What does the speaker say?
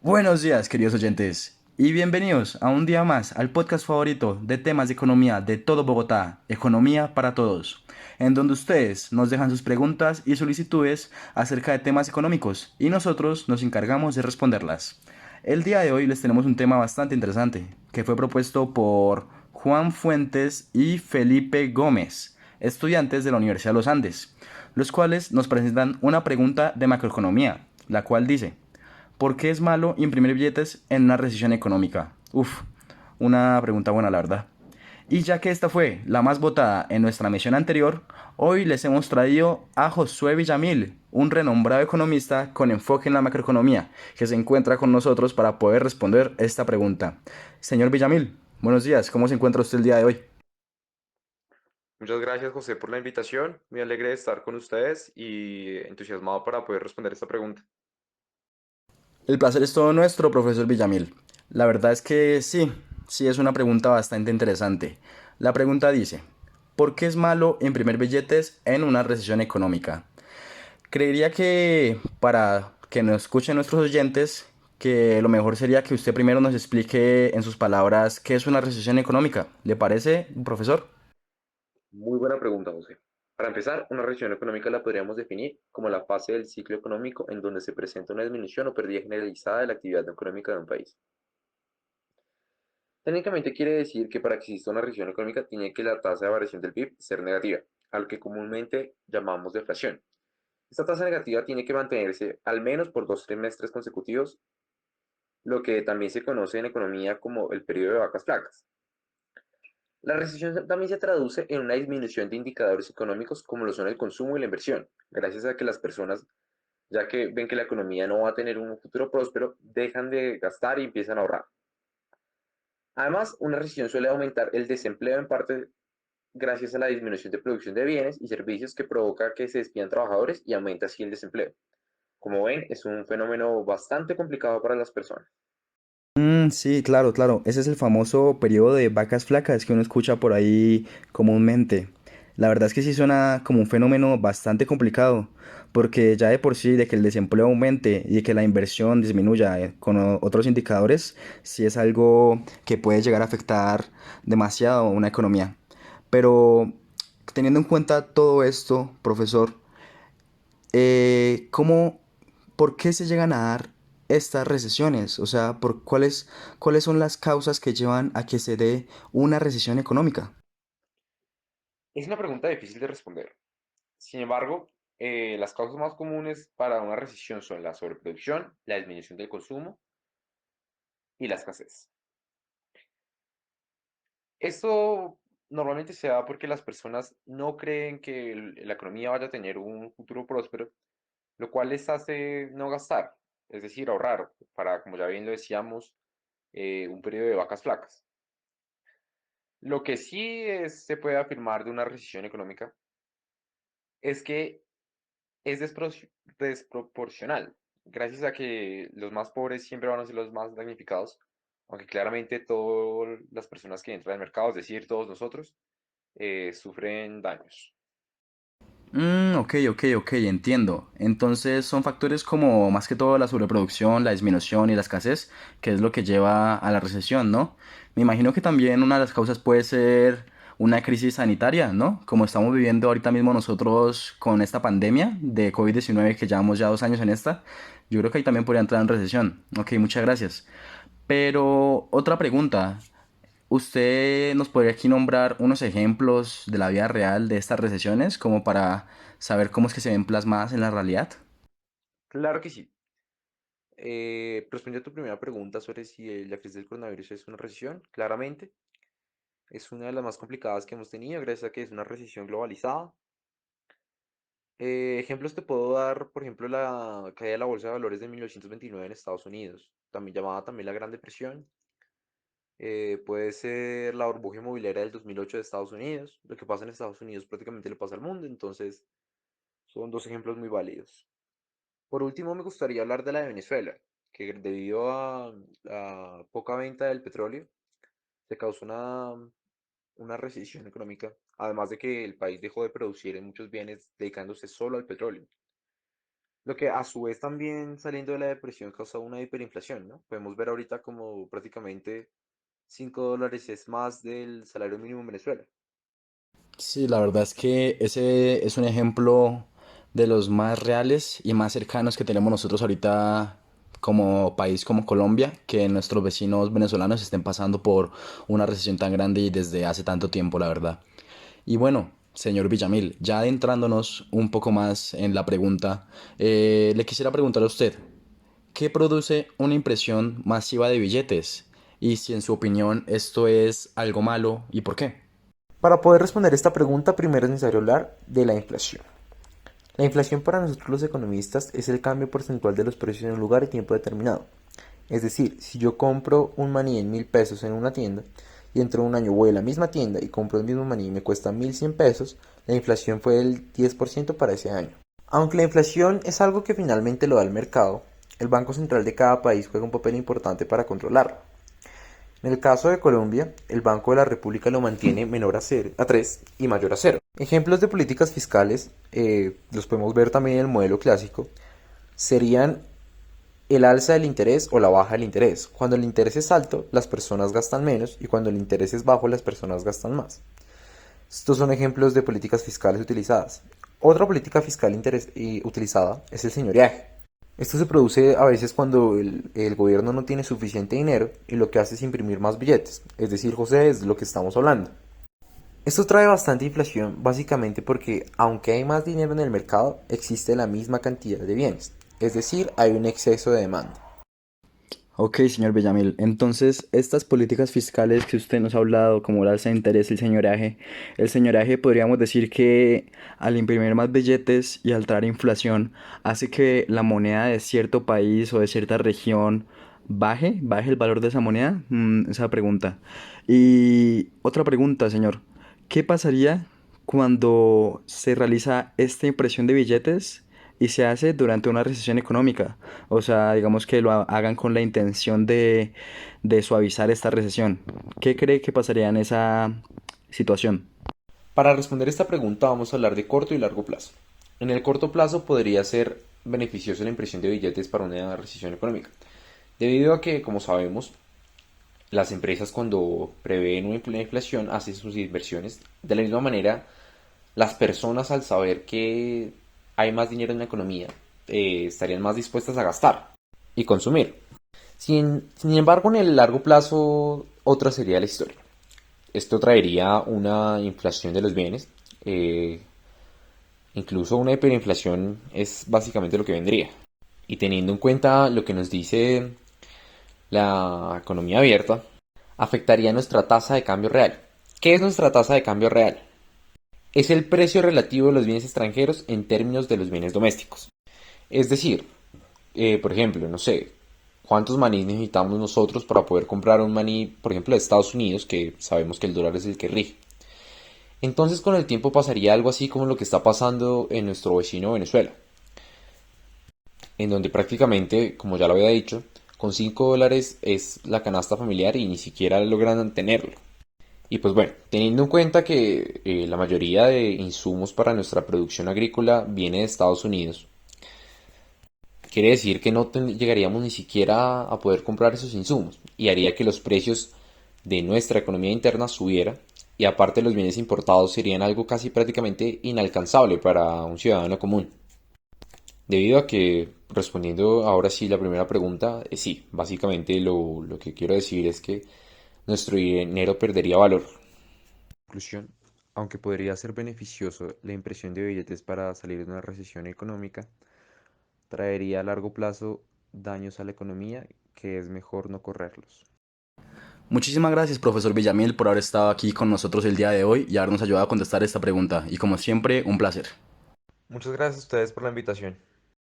Buenos días, queridos oyentes, y bienvenidos a un día más al podcast favorito de temas de economía de todo Bogotá, Economía para Todos, en donde ustedes nos dejan sus preguntas y solicitudes acerca de temas económicos y nosotros nos encargamos de responderlas. El día de hoy les tenemos un tema bastante interesante, que fue propuesto por Juan Fuentes y Felipe Gómez, estudiantes de la Universidad de los Andes, los cuales nos presentan una pregunta de macroeconomía, la cual dice: ¿por qué es malo imprimir billetes en una recesión económica? Uf, una pregunta buena, la verdad. Y ya que esta fue la más votada en nuestra misión anterior, hoy les hemos traído a Josué Villamil, un renombrado economista con enfoque en la macroeconomía, que se encuentra con nosotros para poder responder esta pregunta. Señor Villamil, buenos días, ¿cómo se encuentra usted el día de hoy? Muchas gracias, José, por la invitación. Muy alegre de estar con ustedes y entusiasmado para poder responder esta pregunta. El placer es todo nuestro, profesor Villamil. La verdad es que sí es una pregunta bastante interesante. La pregunta dice: ¿por qué es malo imprimir billetes en una recesión económica? Creería que para que nos escuchen nuestros oyentes, que lo mejor sería que usted primero nos explique en sus palabras qué es una recesión económica. ¿Le parece, profesor? Muy buena pregunta, José. Para empezar, una recesión económica la podríamos definir como la fase del ciclo económico en donde se presenta una disminución o pérdida generalizada de la actividad económica de un país. Técnicamente quiere decir que para que exista una recesión económica tiene que la tasa de variación del PIB ser negativa, a lo que comúnmente llamamos deflación. Esta tasa negativa tiene que mantenerse al menos por 2 trimestres consecutivos, lo que también se conoce en economía como el periodo de vacas flacas. La recesión también se traduce en una disminución de indicadores económicos como lo son el consumo y la inversión, gracias a que las personas, ya que ven que la economía no va a tener un futuro próspero, dejan de gastar y empiezan a ahorrar. Además, una recesión suele aumentar el desempleo en parte gracias a la disminución de producción de bienes y servicios que provoca que se despidan trabajadores y aumenta así el desempleo. Como ven, es un fenómeno bastante complicado para las personas. Sí, claro, claro. Ese es el famoso periodo de vacas flacas que uno escucha por ahí comúnmente. La verdad es que sí suena como un fenómeno bastante complicado, porque ya de por sí de que el desempleo aumente y de que la inversión disminuya con otros indicadores, sí es algo que puede llegar a afectar demasiado a una economía. Pero teniendo en cuenta todo esto, profesor, ¿cómo, por qué se llegan a dar estas recesiones? O sea, ¿cuáles son las causas que llevan a que se dé una recesión económica? Es una pregunta difícil de responder. Sin embargo, las causas más comunes para una recesión son la sobreproducción, la disminución del consumo y la escasez. Esto normalmente se da porque las personas no creen que la economía vaya a tener un futuro próspero, lo cual les hace no gastar, es decir, ahorrar para, como ya bien lo decíamos, un periodo de vacas flacas. Lo que sí se puede afirmar de una recesión económica es que es desproporcional, gracias a que los más pobres siempre van a ser los más damnificados, aunque claramente todas las personas que entran al mercado, es decir, todos nosotros, sufren daños. Ok, entiendo. Entonces son factores como más que todo la sobreproducción, la disminución y la escasez, que es lo que lleva a la recesión, ¿no? Me imagino que también una de las causas puede ser una crisis sanitaria, ¿no? Como estamos viviendo ahorita mismo nosotros con esta pandemia de COVID-19 que llevamos ya 2 años en esta, yo creo que ahí también podría entrar en recesión. Ok, muchas gracias. Pero otra pregunta. ¿Usted nos podría aquí nombrar unos ejemplos de la vida real de estas recesiones como para saber cómo es que se ven plasmadas en la realidad? Claro que sí. Respondiendo a tu primera pregunta sobre si la crisis del coronavirus es una recesión, claramente es una de las más complicadas que hemos tenido, gracias a que es una recesión globalizada. Ejemplos te puedo dar, por ejemplo, la caída de la bolsa de valores de 1929 en Estados Unidos, también llamada también la Gran Depresión. Puede ser la burbuja inmobiliaria del 2008 de Estados Unidos. Lo que pasa en Estados Unidos prácticamente le pasa al mundo, entonces son dos ejemplos muy válidos. Por último, me gustaría hablar de la de Venezuela, que debido a la poca venta del petróleo, se causó una recesión económica, además de que el país dejó de producir en muchos bienes dedicándose solo al petróleo. Lo que a su vez también saliendo de la depresión causa una hiperinflación, ¿no? Podemos ver ahorita como prácticamente $5 es más del salario mínimo en Venezuela. Sí, la verdad es que ese es un ejemplo de los más reales y más cercanos que tenemos nosotros ahorita como país, como Colombia, que nuestros vecinos venezolanos estén pasando por una recesión tan grande y desde hace tanto tiempo, la verdad. Y bueno, señor Villamil, ya adentrándonos un poco más en la pregunta, le quisiera preguntar a usted, ¿qué produce una impresión masiva de billetes? Y si en su opinión esto es algo malo y por qué. Para poder responder esta pregunta, primero es necesario hablar de la inflación. La inflación para nosotros los economistas es el cambio porcentual de los precios en un lugar y tiempo determinado. Es decir, si yo compro un maní en 1.000 pesos en una tienda y dentro de un año voy a la misma tienda y compro el mismo maní y me cuesta 1.100 pesos, la inflación fue del 10% para ese año. Aunque la inflación es algo que finalmente lo da el mercado, el Banco Central de cada país juega un papel importante para controlarlo. En el caso de Colombia, el Banco de la República lo mantiene menor a 3 y mayor a cero. Ejemplos de políticas fiscales, los podemos ver también en el modelo clásico, serían el alza del interés o la baja del interés. Cuando el interés es alto, las personas gastan menos y cuando el interés es bajo, las personas gastan más. Estos son ejemplos de políticas fiscales utilizadas. Otra política fiscal utilizada es el señoreaje. Esto se produce a veces cuando el gobierno no tiene suficiente dinero y lo que hace es imprimir más billetes. Es decir, José, es de lo que estamos hablando. Esto trae bastante inflación básicamente porque aunque hay más dinero en el mercado, existe la misma cantidad de bienes. Es decir, hay un exceso de demanda. Ok, señor Villamil. Entonces, estas políticas fiscales que usted nos ha hablado, como la tasa de interés y el señoraje podríamos decir que al imprimir más billetes y al traer inflación, hace que la moneda de cierto país o de cierta región baje el valor de esa moneda. Esa pregunta. Y otra pregunta, señor. ¿Qué pasaría cuando se realiza esta impresión de billetes y se hace durante una recesión económica? O sea, digamos que lo hagan con la intención de suavizar esta recesión. ¿Qué cree que pasaría en esa situación? Para responder esta pregunta vamos a hablar de corto y largo plazo. En el corto plazo podría ser beneficioso la impresión de billetes para una recesión económica, debido a que, como sabemos, las empresas cuando prevén una inflación hacen sus inversiones. De la misma manera, las personas al saber que hay más dinero en la economía, estarían más dispuestas a gastar y consumir. Sin embargo, en el largo plazo, otra sería la historia. Esto traería una inflación de los bienes, incluso una hiperinflación es básicamente lo que vendría. Y teniendo en cuenta lo que nos dice la economía abierta, afectaría nuestra tasa de cambio real. ¿Qué es nuestra tasa de cambio real? Es el precio relativo de los bienes extranjeros en términos de los bienes domésticos. Es decir, por ejemplo, no sé, ¿cuántos manís necesitamos nosotros para poder comprar un maní, por ejemplo, de Estados Unidos, que sabemos que el dólar es el que rige? Entonces con el tiempo pasaría algo así como lo que está pasando en nuestro vecino Venezuela, en donde prácticamente, como ya lo había dicho, con $5 es la canasta familiar y ni siquiera logran mantenerlo. Y pues bueno, teniendo en cuenta que la mayoría de insumos para nuestra producción agrícola viene de Estados Unidos, quiere decir que no llegaríamos ni siquiera a poder comprar esos insumos y haría que los precios de nuestra economía interna subiera y aparte los bienes importados serían algo casi prácticamente inalcanzable para un ciudadano común. Debido a que, respondiendo ahora sí la primera pregunta, sí, básicamente lo que quiero decir es que nuestro dinero perdería valor. Conclusión, aunque podría ser beneficioso la impresión de billetes para salir de una recesión económica, traería a largo plazo daños a la economía que es mejor no correrlos. Muchísimas gracias, profesor Villamil, por haber estado aquí con nosotros el día de hoy y habernos ayudado a contestar esta pregunta. Y como siempre, un placer. Muchas gracias a ustedes por la invitación.